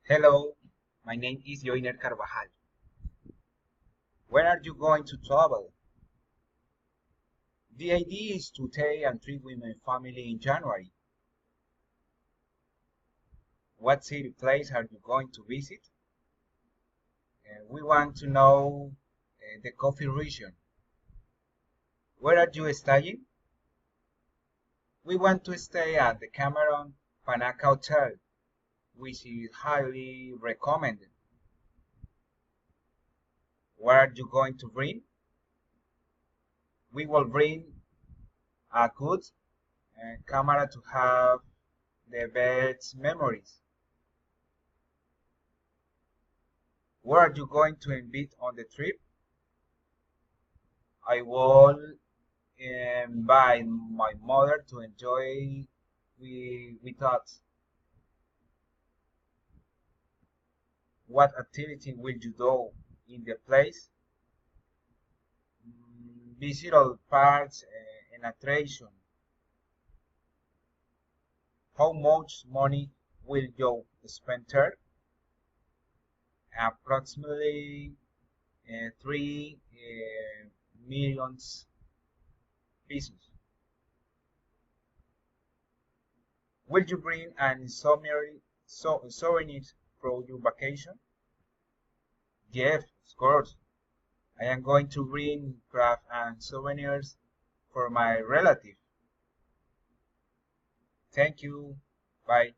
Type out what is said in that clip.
Hello, my name is Joiner Carvajal. Where are you going to travel? The idea is to take a trip with my family in January. What city place are you going to visit? We want to know the coffee region. Where are you staying? We want to stay at the Cameron Panaca Hotel, which is highly recommended. What are you going to bring? We will bring a good camera to have the best memories. Where are you going to invite on the trip? I will invite my mother to enjoy with us. What activity will you do in the place? Visit all parks and attraction. How much money will you spend there? Approximately 3 million pesos. Will you bring an souvenir for your vacation? Yes, of course. I am going to bring craft and souvenirs for my relative. Thank you. Bye.